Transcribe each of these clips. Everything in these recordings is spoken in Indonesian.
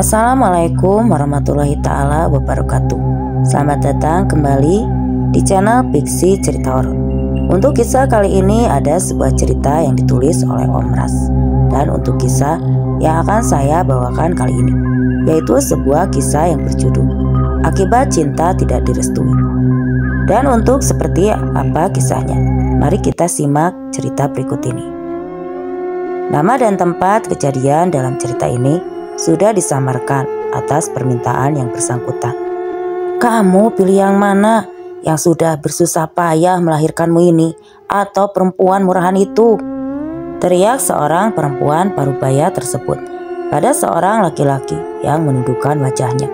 Assalamualaikum warahmatullahi ta'ala wabarakatuh. Selamat datang kembali di channel Pixie Cerita Horor. Untuk kisah kali ini ada sebuah cerita yang ditulis oleh Om Ras. Dan untuk kisah yang akan saya bawakan kali ini, yaitu sebuah kisah yang berjudul Akibat Cinta Tidak Direstui. Dan untuk seperti apa kisahnya, mari kita simak cerita berikut ini. Nama dan tempat kejadian dalam cerita ini sudah disamarkan atas permintaan yang bersangkutan. Kamu pilih yang mana? Yang sudah bersusah payah melahirkanmu ini, atau perempuan murahan itu? Teriak seorang perempuan parubaya tersebut pada seorang laki-laki yang menundukkan wajahnya.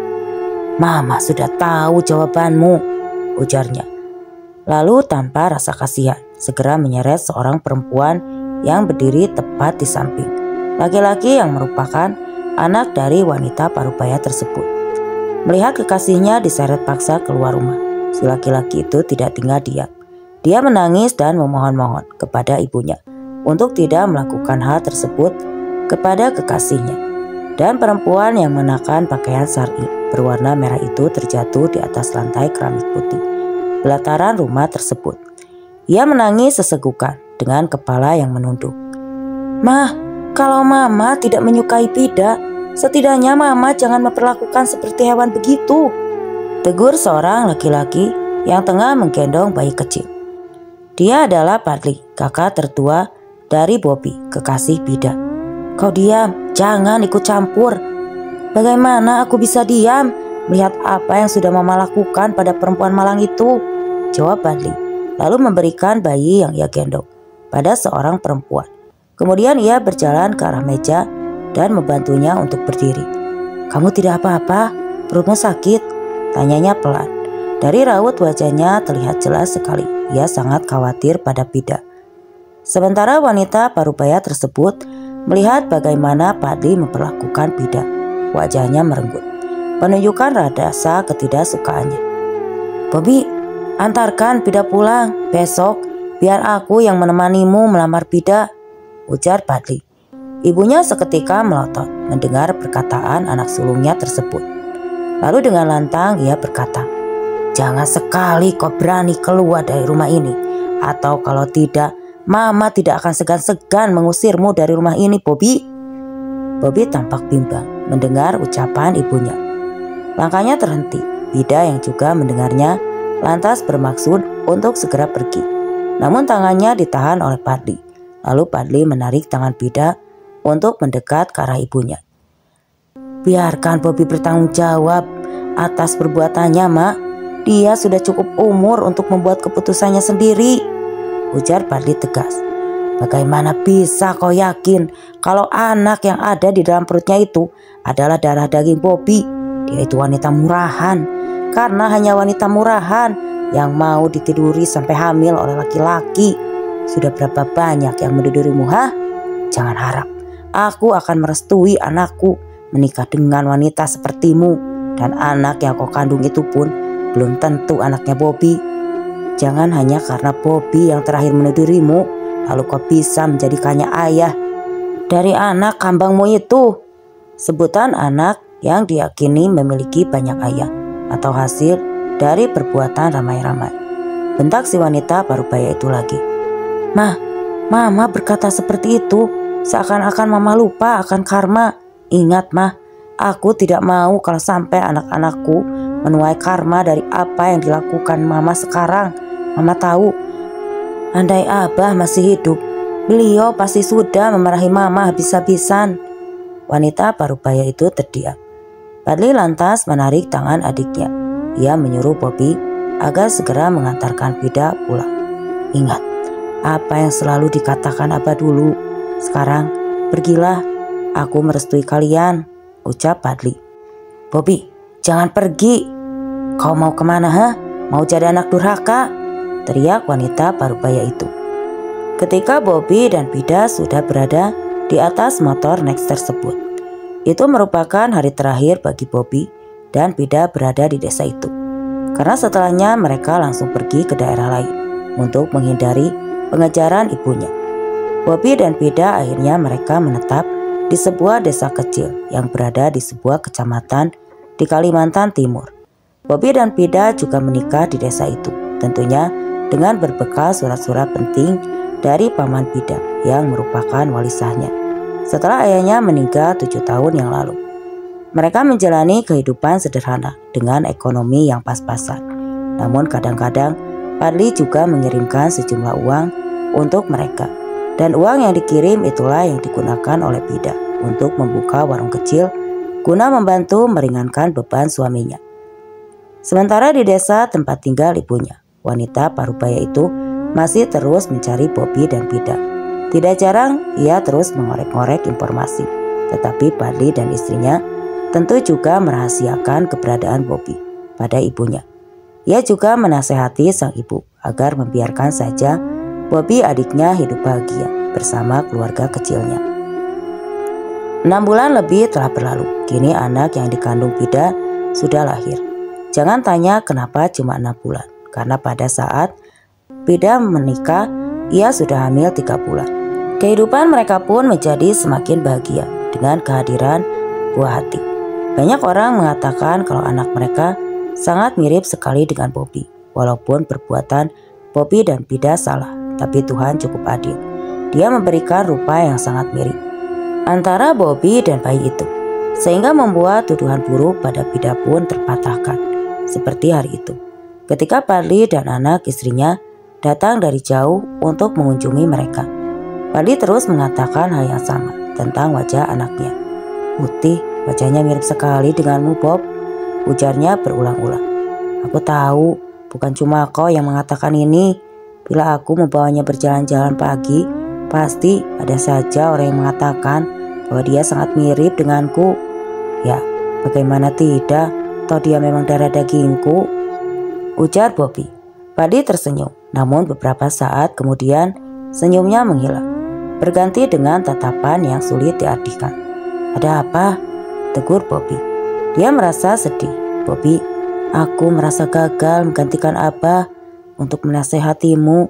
Mama sudah tahu jawabanmu, ujarnya. Lalu tanpa rasa kasihan segera menyeret seorang perempuan yang berdiri tepat di samping laki-laki yang merupakan anak dari wanita parubaya tersebut. Melihat kekasihnya diseret paksa keluar rumah, si laki-laki itu tidak tinggal diam. Dia menangis dan memohon-mohon kepada ibunya untuk tidak melakukan hal tersebut kepada kekasihnya. Dan perempuan yang mengenakan pakaian syar'i berwarna merah itu terjatuh di atas lantai keramik putih pelataran rumah tersebut. Ia menangis sesegukan dengan kepala yang menunduk. Mah, kalau Mama tidak menyukai Pida, setidaknya Mama jangan memperlakukan seperti hewan begitu, tegur seorang laki-laki yang tengah menggendong bayi kecil. Dia adalah Padli, kakak tertua dari Bobby, kekasih Pida. Kau diam, jangan ikut campur. Bagaimana aku bisa diam melihat apa yang sudah Mama lakukan pada perempuan malang itu, jawab Padli, lalu memberikan bayi yang ia gendong pada seorang perempuan. Kemudian ia berjalan ke arah meja dan membantunya untuk berdiri. Kamu tidak apa-apa? Perutmu sakit? Tanyanya pelan. Dari raut wajahnya terlihat jelas sekali ia sangat khawatir pada Pida. Sementara wanita parubaya tersebut melihat bagaimana Padli memperlakukan Pida. Wajahnya merenggut, menunjukkan rasa ketidaksukaannya. Bobby, antarkan Pida pulang. Besok biar aku yang menemanimu melamar Pida, ujar Padli. Ibunya seketika melotot mendengar perkataan anak sulungnya tersebut. Lalu dengan lantang ia berkata, jangan sekali kau berani keluar dari rumah ini, atau kalau tidak, Mama tidak akan segan-segan mengusirmu dari rumah ini, Bobby. Bobby tampak bimbang mendengar ucapan ibunya. Langkahnya terhenti. Pida yang juga mendengarnya lantas bermaksud untuk segera pergi. Namun tangannya ditahan oleh Padli. Lalu Padli menarik tangan Pida untuk mendekat ke arah ibunya. Biarkan Bobby bertanggung jawab atas perbuatannya, Mak. Dia sudah cukup umur untuk membuat keputusannya sendiri, ujar Padli tegas. Bagaimana bisa kau yakin kalau anak yang ada di dalam perutnya itu adalah darah daging Bobby? Dia itu wanita murahan. Karena hanya wanita murahan yang mau ditiduri sampai hamil oleh laki-laki. Sudah berapa banyak yang menidurimu, ha? Jangan harap aku akan merestui anakku menikah dengan wanita sepertimu. Dan anak yang kau kandung itu pun belum tentu anaknya Bobby. Jangan hanya karena Bobby yang terakhir menidurimu, lalu kau bisa menjadikannya ayah dari anak kambangmu itu. Sebutan anak yang diyakini memiliki banyak ayah atau hasil dari perbuatan ramai-ramai. Bentak si wanita parubaya itu lagi. Mah, Mama berkata seperti itu seakan-akan Mama lupa akan karma. Ingat, Mah, aku tidak mau kalau sampai anak-anakku menuai karma dari apa yang dilakukan Mama sekarang. Mama tahu, andai Abah masih hidup, beliau pasti sudah memarahi Mama habis-habisan. Wanita parubaya itu terdiam. Padli lantas menarik tangan adiknya. Ia menyuruh Bobby agar segera mengantarkan Pida pulang. Ingat apa yang selalu dikatakan Abah dulu. Sekarang pergilah, aku merestui kalian, ucap Padli. Bobby, jangan pergi. Kau mau kemana, ha? Mau jadi anak durhaka? Teriak wanita parubaya itu. Ketika Bobby dan Pida sudah berada di atas motor Next tersebut, itu merupakan hari terakhir bagi Bobby dan Pida berada di desa itu. Karena setelahnya mereka langsung pergi ke daerah lain untuk menghindari pengejaran ibunya. Bobby dan Pida akhirnya mereka menetap di sebuah desa kecil yang berada di sebuah kecamatan di Kalimantan Timur. Bobby dan Pida juga menikah di desa itu, tentunya dengan berbekal surat-surat penting dari paman Pida yang merupakan wali sahnya setelah ayahnya meninggal 7 tahun yang lalu. Mereka menjalani kehidupan sederhana dengan ekonomi yang pas-pasan. Namun kadang-kadang Padli juga mengirimkan sejumlah uang untuk mereka. Dan uang yang dikirim itulah yang digunakan oleh Pida untuk membuka warung kecil guna membantu meringankan beban suaminya. Sementara di desa tempat tinggal ibunya, wanita parubaya itu masih terus mencari Bobby dan Pida. Tidak jarang ia terus mengorek-ngorek informasi, tetapi Padli dan istrinya tentu juga merahasiakan keberadaan Bobby pada ibunya. Ia juga menasehati sang ibu agar membiarkan saja Bobby adiknya hidup bahagia bersama keluarga kecilnya. 6 bulan lebih telah berlalu. Kini anak yang dikandung Pida sudah lahir. Jangan tanya kenapa cuma 6 bulan. Karena pada saat Pida menikah, ia sudah hamil 3 bulan. Kehidupan mereka pun menjadi semakin bahagia dengan kehadiran buah hati. Banyak orang mengatakan kalau anak mereka sangat mirip sekali dengan Bobby. Walaupun perbuatan Bobby dan Pida salah, tapi Tuhan cukup adil. Dia memberikan rupa yang sangat mirip antara Bobby dan bayi itu, sehingga membuat tuduhan buruk pada Pida pun terpatahkan. Seperti hari itu, ketika Padli dan anak istrinya datang dari jauh untuk mengunjungi mereka. Padli terus mengatakan hal yang sama tentang wajah anaknya. "Putih, wajahnya mirip sekali denganmu, Bob," ujarnya berulang-ulang. "Aku tahu, bukan cuma kau yang mengatakan ini. Bila aku membawanya berjalan-jalan pagi, pasti ada saja orang yang mengatakan bahwa dia sangat mirip denganku. Ya, bagaimana tidak, toh dia memang darah dagingku," ujar Bobby. Padli tersenyum, namun beberapa saat kemudian senyumnya menghilang, berganti dengan tatapan yang sulit diartikan. "Ada apa?" tegur Bobby. Dia merasa sedih. "Bobby, aku merasa gagal menggantikan Abah untuk menasehatimu.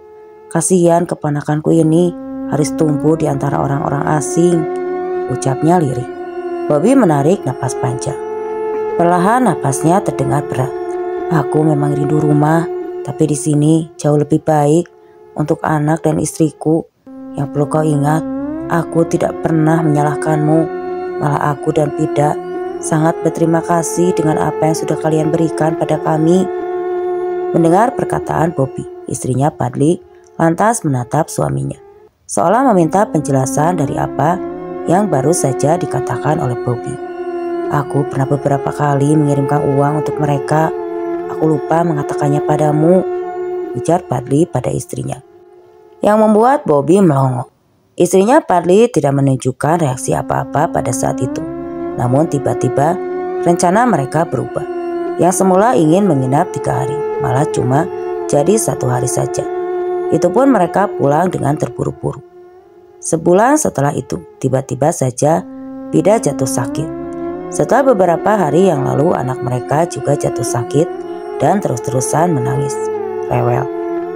Kasihan keponakanku ini harus tumbuh di antara orang-orang asing," ucapnya lirih. Bobby menarik napas panjang. Perlahan napasnya terdengar berat. "Aku memang rindu rumah, tapi di sini jauh lebih baik untuk anak dan istriku. Yang perlu kau ingat, aku tidak pernah menyalahkanmu. Malah aku dan Pida sangat berterima kasih dengan apa yang sudah kalian berikan pada kami." Mendengar perkataan Bobby, istrinya Padli lantas menatap suaminya, seolah meminta penjelasan dari apa yang baru saja dikatakan oleh Bobby. "Aku pernah beberapa kali mengirimkan uang untuk mereka. Aku lupa mengatakannya padamu," ujar Padli pada istrinya, yang membuat Bobby melongo. Istrinya Padli tidak menunjukkan reaksi apa-apa pada saat itu. Namun tiba-tiba rencana mereka berubah. Yang semula ingin menginap 3 hari, malah cuma jadi 1 hari saja. Itu pun mereka pulang dengan terburu-buru. Sebulan setelah itu, tiba-tiba saja Pida jatuh sakit. Setelah beberapa hari yang lalu, anak mereka juga jatuh sakit dan terus-terusan menangis, rewel.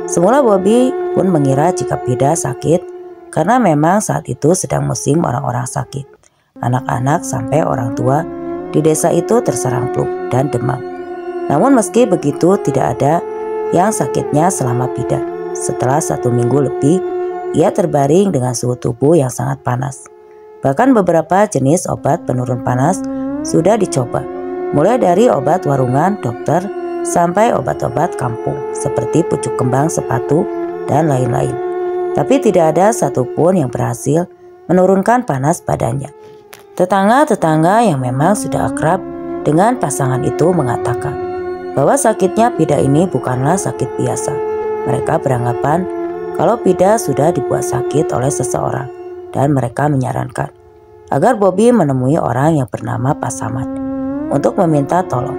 Semula Bobby pun mengira jika Pida sakit karena memang saat itu sedang musim orang-orang sakit. Anak-anak sampai orang tua di desa itu terserang flu dan demam. Namun meski begitu, tidak ada yang sakitnya selama Pida. Setelah 1 minggu lebih, ia terbaring dengan suhu tubuh yang sangat panas. Bahkan beberapa jenis obat penurun panas sudah dicoba, mulai dari obat warungan dokter sampai obat-obat kampung seperti pucuk kembang sepatu dan lain-lain. Tapi tidak ada satupun yang berhasil menurunkan panas badannya. Tetangga-tetangga yang memang sudah akrab dengan pasangan itu mengatakan bahwa sakitnya Pida ini bukanlah sakit biasa. Mereka beranggapan kalau Pida sudah dibuat sakit oleh seseorang, dan mereka menyarankan agar Bobby menemui orang yang bernama Pak Samad untuk meminta tolong.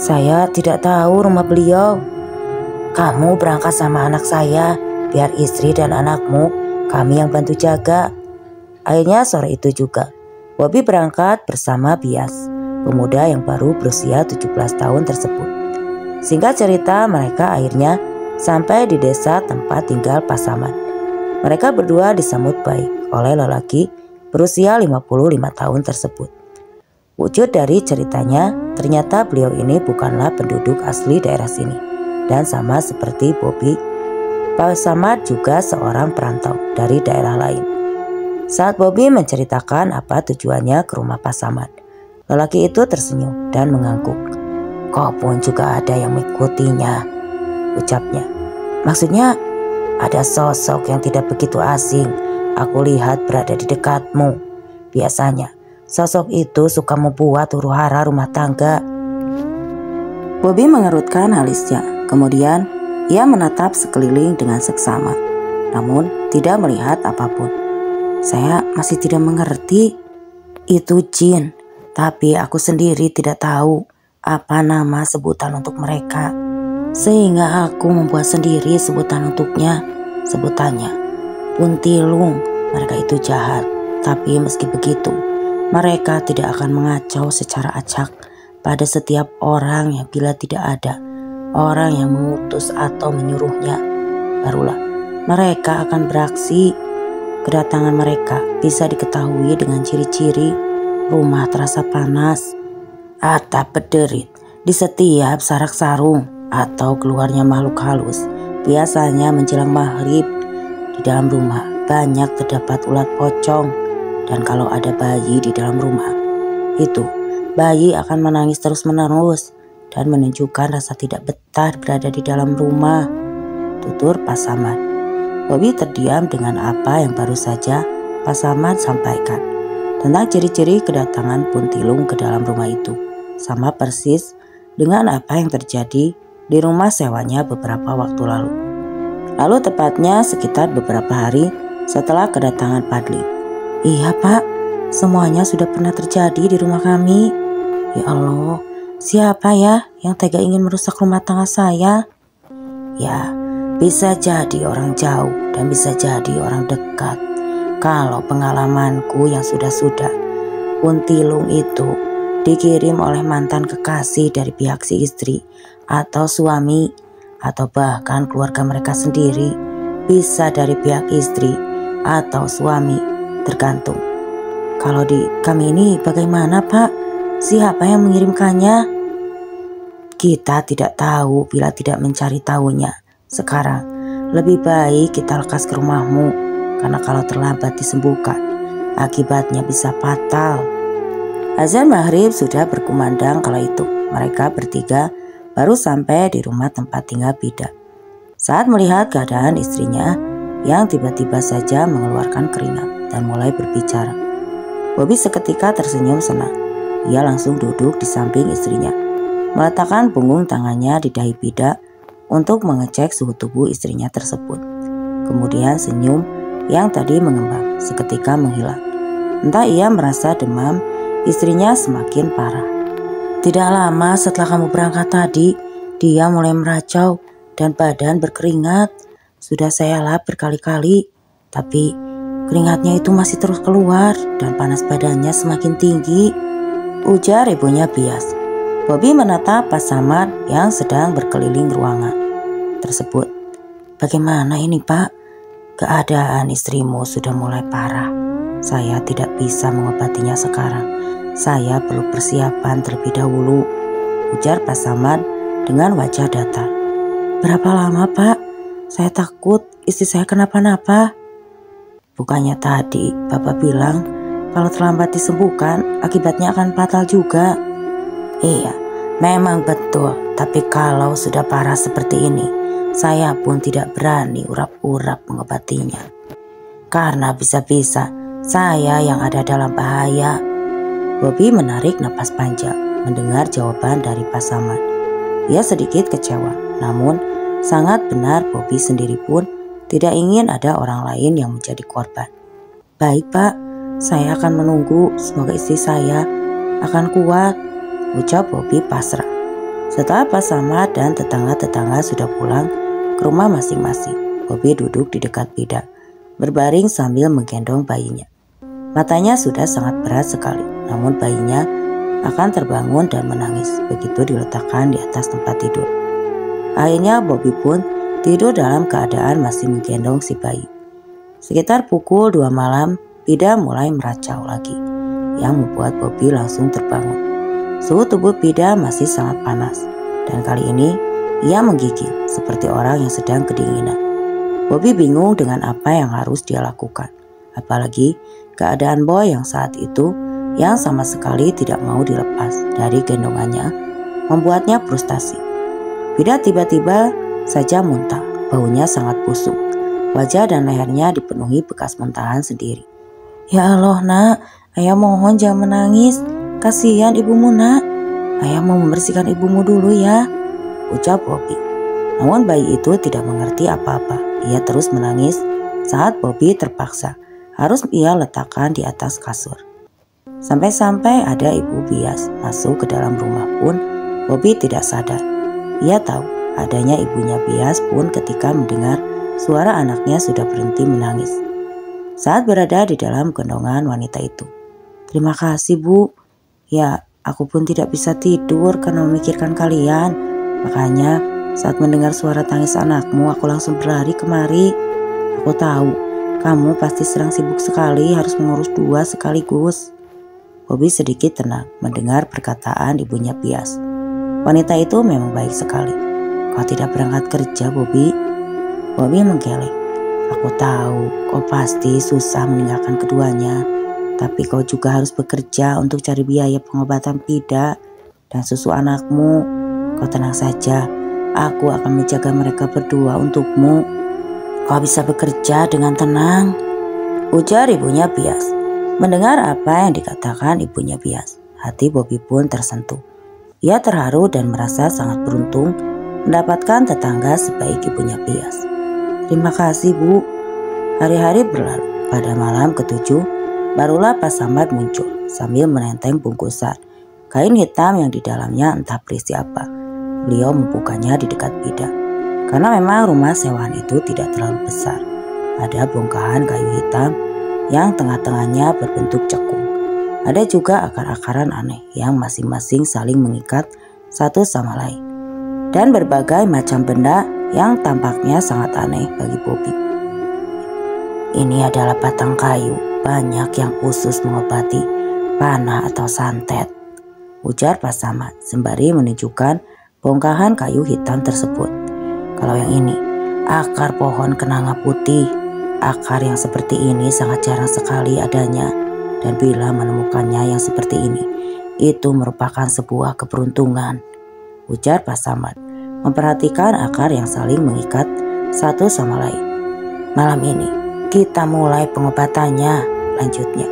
"Saya tidak tahu rumah beliau. Kamu berangkat sama anak saya, biar istri dan anakmu kami yang bantu jaga." Akhirnya sore itu juga Bobby berangkat bersama Bias, pemuda yang baru berusia 17 tahun tersebut. Singkat cerita, mereka akhirnya sampai di desa tempat tinggal Pak Samad. Mereka berdua disambut baik oleh lelaki berusia 55 tahun tersebut. Wujud dari ceritanya, ternyata beliau ini bukanlah penduduk asli daerah sini. Dan sama seperti Bobby, Pak Samad juga seorang perantau dari daerah lain. Saat Bobby menceritakan apa tujuannya ke rumah Pak Samad, lelaki itu tersenyum dan mengangguk. "Kau pun juga ada yang mengikutinya," ucapnya. "Maksudnya ada sosok yang tidak begitu asing aku lihat berada di dekatmu. Biasanya sosok itu suka membuat huru-hara rumah tangga." Bobby mengerutkan alisnya. Kemudian ia menatap sekeliling dengan seksama, namun tidak melihat apapun. "Saya masih tidak mengerti. Itu jin, tapi aku sendiri tidak tahu apa nama sebutan untuk mereka. Sehingga aku membuat sendiri sebutan untuknya. Sebutannya Puntilung. Mereka itu jahat, tapi meski begitu, mereka tidak akan mengacau secara acak pada setiap orang yang bila tidak ada orang yang mengutus atau menyuruhnya, barulah mereka akan beraksi. Kedatangan mereka bisa diketahui dengan ciri-ciri rumah terasa panas, atap berderit di setiap sarak sarung, atau keluarnya makhluk halus. Biasanya menjelang maghrib. Di dalam rumah banyak terdapat ulat pocong, dan kalau ada bayi di dalam rumah itu, bayi akan menangis terus-menerus dan menunjukkan rasa tidak betah berada di dalam rumah, tutur Pak Samad. Bobby terdiam dengan apa yang baru saja Pak Samad sampaikan tentang ciri-ciri kedatangan Puntilung ke dalam rumah itu. Sama persis dengan apa yang terjadi di rumah sewanya beberapa waktu lalu. Lalu tepatnya sekitar beberapa hari setelah kedatangan Padli. "Iya Pak, semuanya sudah pernah terjadi di rumah kami." "Ya Allah, siapa ya yang tega ingin merusak rumah tangga saya?" "Ya, bisa jadi orang jauh dan bisa jadi orang dekat. Kalau pengalamanku yang sudah-sudah, Puntilung itu dikirim oleh mantan kekasih dari pihak si istri atau suami, atau bahkan keluarga mereka sendiri. Bisa dari pihak istri atau suami, tergantung. Kalau di kami ini bagaimana Pak? Siapa yang mengirimkannya?" "Kita tidak tahu bila tidak mencari tahunya. Sekarang lebih baik kita lekas ke rumahmu, karena kalau terlambat disembuhkan, akibatnya bisa fatal." Azan maghrib sudah berkumandang kala itu. Mereka bertiga baru sampai di rumah tempat tinggal Bida. Saat melihat keadaan istrinya yang tiba-tiba saja mengeluarkan keringat dan mulai berbicara, Bobby seketika tersenyum senang. Ia langsung duduk di samping istrinya, meletakkan punggung tangannya di dahi Bida untuk mengecek suhu tubuh istrinya tersebut. Kemudian senyum yang tadi mengembang seketika menghilang. Entah ia merasa demam istrinya semakin parah. "Tidak lama setelah kamu berangkat tadi, dia mulai meracau dan badan berkeringat. Sudah saya lap berkali-kali, tapi keringatnya itu masih terus keluar dan panas badannya semakin tinggi," ujar ibunya bias. Bobby menatap Pak Samad yang sedang berkeliling ruangan tersebut. "Bagaimana ini Pak? Keadaan istrimu sudah mulai parah. Saya tidak bisa mengobatinya sekarang. Saya perlu persiapan terlebih dahulu," ujar Pak Samad dengan wajah datar. "Berapa lama Pak? Saya takut istri saya kenapa-napa." "Bukannya tadi Bapak bilang kalau terlambat disembuhkan akibatnya akan fatal juga?" "Iya, memang betul. Tapi kalau sudah parah seperti ini, saya pun tidak berani urap-urap mengobatinya. Karena bisa-bisa saya yang ada dalam bahaya." Bobby menarik napas panjang mendengar jawaban dari Pak Samad. Ia sedikit kecewa, namun sangat benar Bobby sendiri pun tidak ingin ada orang lain yang menjadi korban. "Baik Pak, saya akan menunggu. Semoga istri saya akan kuat," ucap Bobby pasrah. Setelah Pak Samad dan tetangga-tetangga sudah pulang ke rumah masing-masing, Bobby duduk di dekat Bida, berbaring sambil menggendong bayinya. Matanya sudah sangat berat sekali, namun bayinya akan terbangun dan menangis begitu diletakkan di atas tempat tidur. Akhirnya Bobby pun tidur dalam keadaan masih menggendong si bayi. Sekitar pukul 2 malam, Pida mulai meracau lagi, yang membuat Bobby langsung terbangun. Suhu tubuh Pida masih sangat panas, dan kali ini ia menggigil seperti orang yang sedang kedinginan. Bobby bingung dengan apa yang harus dia lakukan, apalagi keadaan Boy yang saat itu yang sama sekali tidak mau dilepas dari gendongannya membuatnya frustasi. Pida tiba-tiba saja muntah, baunya sangat busuk. Wajah dan lehernya dipenuhi bekas muntahan sendiri. Ya Allah nak, ayah mohon jangan menangis. Kasihan ibumu nak. Ayah mau membersihkan ibumu dulu ya, ucap Bobby. Namun bayi itu tidak mengerti apa-apa. Ia terus menangis saat Bobby terpaksa harus ia letakkan di atas kasur. Sampai-sampai ada ibu bias masuk ke dalam rumah pun Bobby tidak sadar. Ia tahu adanya ibunya bias pun ketika mendengar suara anaknya sudah berhenti menangis saat berada di dalam gendongan wanita itu. Terima kasih bu. Ya, aku pun tidak bisa tidur karena memikirkan kalian. Makanya saat mendengar suara tangis anakmu aku langsung berlari kemari. Aku tahu kamu pasti sedang sibuk sekali harus mengurus dua sekaligus. Bobby sedikit tenang mendengar perkataan ibunya bias. Wanita itu memang baik sekali. Kau tidak berangkat kerja, Bobby? Bobby menggeleng. Aku tahu kau pasti susah meninggalkan keduanya. Tapi kau juga harus bekerja untuk cari biaya pengobatan Pida dan susu anakmu. Kau tenang saja, aku akan menjaga mereka berdua untukmu. Kau bisa bekerja dengan tenang, ujar ibunya bias. Mendengar apa yang dikatakan ibunya bias, hati Bobby pun tersentuh. Ia terharu dan merasa sangat beruntung mendapatkan tetangga sebaik ibunya bias. Terima kasih bu. Hari-hari berlalu. Pada malam ketujuh, barulah Pak Samad muncul sambil menenteng bungkusan kain hitam yang di dalamnya entah berisi apa. Beliau membukanya di dekat Pida. Karena memang rumah sewaan itu tidak terlalu besar. Ada bongkahan kayu hitam yang tengah-tengahnya berbentuk cekung. Ada juga akar-akaran aneh yang masing-masing saling mengikat satu sama lain. Dan berbagai macam benda yang tampaknya sangat aneh bagi Bobby. Ini adalah batang kayu, banyak yang khusus mengobati panah atau santet, ujar Pak Samad sembari menunjukkan bongkahan kayu hitam tersebut. Kalau yang ini, akar pohon kenanga putih. Akar yang seperti ini sangat jarang sekali adanya, dan bila menemukannya yang seperti ini, itu merupakan sebuah keberuntungan, ujar Pak Samad, memperhatikan akar yang saling mengikat satu sama lain. Malam ini, kita mulai pengobatannya, lanjutnya.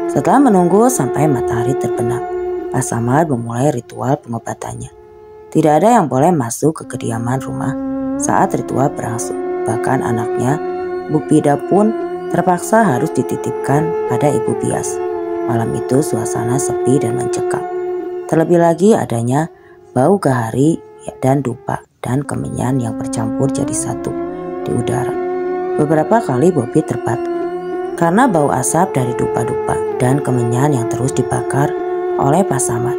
Setelah menunggu sampai matahari terbenam, Pak Samad memulai ritual pengobatannya. Tidak ada yang boleh masuk ke kediaman rumah saat ritual berlangsung, bahkan anaknya Bu Pida pun terpaksa harus dititipkan pada ibu bias. Malam itu suasana sepi dan mencekam. Terlebih lagi adanya bau gahari dan dupa dan kemenyan yang bercampur jadi satu di udara. Beberapa kali Bobby terbatuk karena bau asap dari dupa-dupa dan kemenyan yang terus dibakar oleh Pak Samad.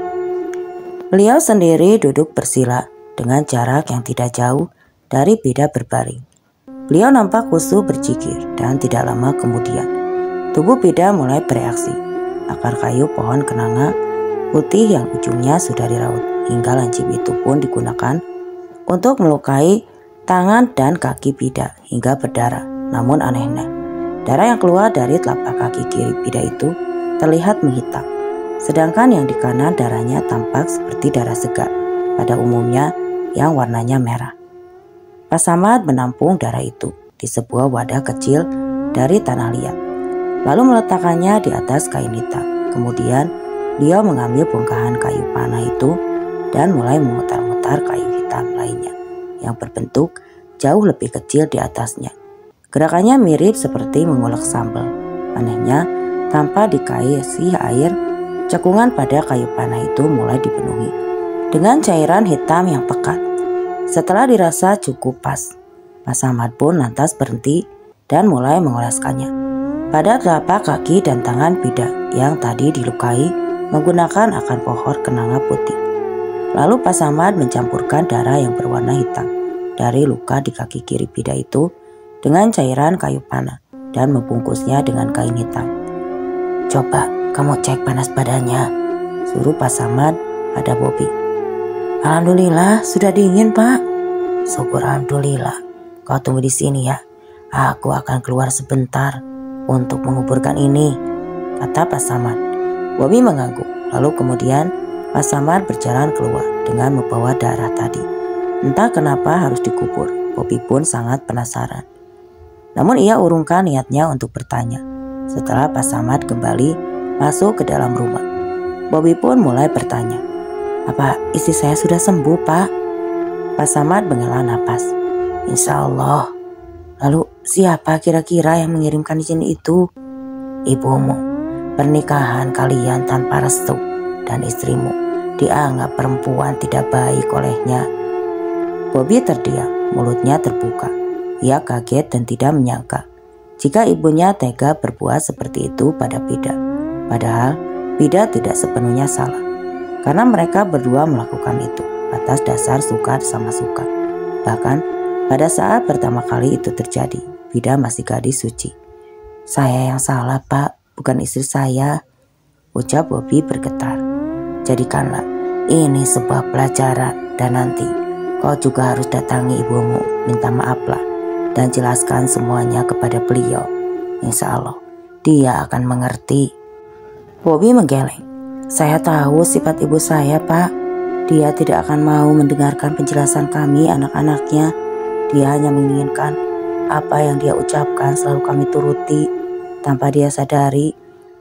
Beliau sendiri duduk bersila dengan jarak yang tidak jauh dari Pida berbaring. Beliau nampak khusyuk berjikir dan tidak lama kemudian tubuh Pida mulai bereaksi. Akar kayu pohon kenanga putih yang ujungnya sudah diraut hingga lancip itu pun digunakan untuk melukai tangan dan kaki Pida hingga berdarah. Namun anehnya, darah yang keluar dari telapak kaki kiri Pida itu terlihat menghitam. Sedangkan yang di kanan darahnya tampak seperti darah segar pada umumnya yang warnanya merah. Pak Samad menampung darah itu di sebuah wadah kecil dari tanah liat, lalu meletakkannya di atas kain hitam. Kemudian beliau mengambil bongkahan kayu panah itu dan mulai memutar-mutar kayu hitam lainnya yang berbentuk jauh lebih kecil di atasnya. Gerakannya mirip seperti mengulek sambal. Anehnya, tanpa dikasih air, cekungan pada kayu panah itu mulai dipenuhi dengan cairan hitam yang pekat. Setelah dirasa cukup pas, Pak Samad pun lantas berhenti dan mulai mengoleskannya pada telapak kaki dan tangan Pida yang tadi dilukai menggunakan akar pohon kenanga putih. Lalu Pak Samad mencampurkan darah yang berwarna hitam dari luka di kaki kiri Pida itu dengan cairan kayu panah dan membungkusnya dengan kain hitam. Coba kamu cek panas badannya, suruh Pak Samad pada Bobi. Alhamdulillah sudah dingin, Pak. Syukur alhamdulillah. Kau tunggu di sini ya. Aku akan keluar sebentar untuk menguburkan ini, kata Pak Samad. Bobi mengangguk. Lalu kemudian Pak Samad berjalan keluar dengan membawa darah tadi. Entah kenapa harus dikubur. Bobi pun sangat penasaran. Namun ia urungkan niatnya untuk bertanya. Setelah Pak Samad kembali masuk ke dalam rumah, Bobi pun mulai bertanya, apa istri saya sudah sembuh, Pak? Pak Samad menghela napas. Insya Allah. Lalu siapa kira-kira yang mengirimkan izin itu? Ibumu. Pernikahan kalian tanpa restu dan istrimu dianggap perempuan tidak baik olehnya. Bobi terdiam, mulutnya terbuka. Ia kaget dan tidak menyangka jika ibunya tega berbuat seperti itu pada Pida. Padahal Pida tidak sepenuhnya salah, karena mereka berdua melakukan itu atas dasar suka sama suka. Bahkan pada saat pertama kali itu terjadi, Pida masih gadis suci. Saya yang salah, Pak, bukan istri saya, ucap Bobi bergetar. Jadikanlah ini sebuah pelajaran dan nanti kau juga harus datangi ibumu, minta maaflah dan jelaskan semuanya kepada beliau. Insya Allah dia akan mengerti. Bobi menggeleng. Saya tahu sifat ibu saya, Pak. Dia tidak akan mau mendengarkan penjelasan kami anak-anaknya. Dia hanya menginginkan apa yang dia ucapkan selalu kami turuti. Tanpa dia sadari,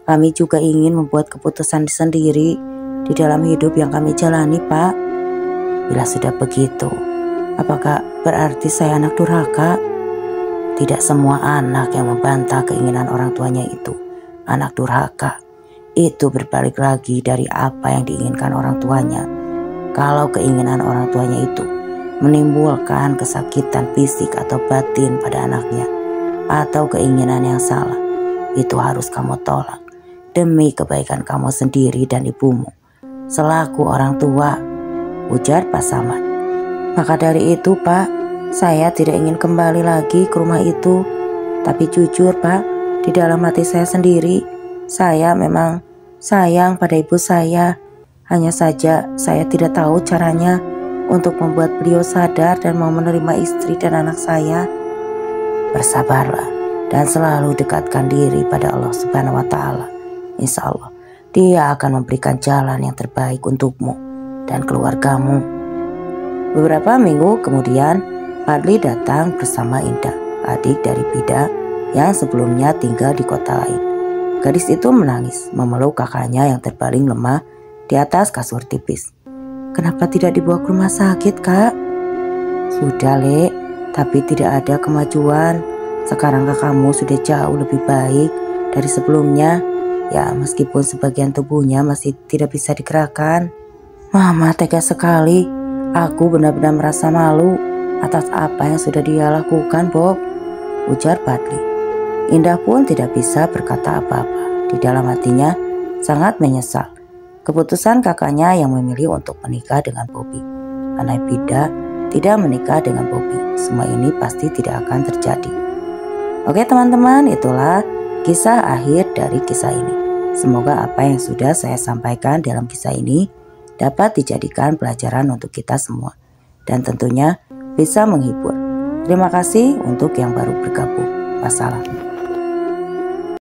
kami juga ingin membuat keputusan sendiri di dalam hidup yang kami jalani, Pak. Bila sudah begitu, apakah berarti saya anak durhaka? Tidak semua anak yang membantah keinginan orang tuanya itu anak durhaka. Itu berbalik lagi dari apa yang diinginkan orang tuanya. Kalau keinginan orang tuanya itu menimbulkan kesakitan fisik atau batin pada anaknya, atau keinginan yang salah, itu harus kamu tolak demi kebaikan kamu sendiri dan ibumu selaku orang tua, ujar Pak Samad. Maka dari itu, Pak, saya tidak ingin kembali lagi ke rumah itu. Tapi jujur, Pak, di dalam hati saya sendiri, saya memang sayang pada ibu saya. Hanya saja saya tidak tahu caranya untuk membuat beliau sadar dan mau menerima istri dan anak saya. Bersabarlah dan selalu dekatkan diri pada Allah Subhanahu wa Ta'ala. Insya Allah Dia akan memberikan jalan yang terbaik untukmu dan keluargamu. Beberapa minggu kemudian, Fadli datang bersama Indah, adik dari Pida yang sebelumnya tinggal di kota lain. Gadis itu menangis memeluk kakaknya yang terbaring lemah di atas kasur tipis. Kenapa tidak dibawa ke rumah sakit, Kak? Sudah, Lek, tapi tidak ada kemajuan. Sekarang kakakmu sudah jauh lebih baik dari sebelumnya. Ya, meskipun sebagian tubuhnya masih tidak bisa digerakkan. Mama tega sekali. Aku benar-benar merasa malu atas apa yang sudah dia lakukan, Bob, ujar Fadli. Indah pun tidak bisa berkata apa-apa. Di dalam hatinya sangat menyesal keputusan kakaknya yang memilih untuk menikah dengan Bobi. Karena Pida tidak menikah dengan Bobi, semua ini pasti tidak akan terjadi. Oke teman-teman, itulah kisah akhir dari kisah ini. Semoga apa yang sudah saya sampaikan dalam kisah ini dapat dijadikan pelajaran untuk kita semua. Dan tentunya bisa menghibur. Terima kasih untuk yang baru bergabung. Wassalam.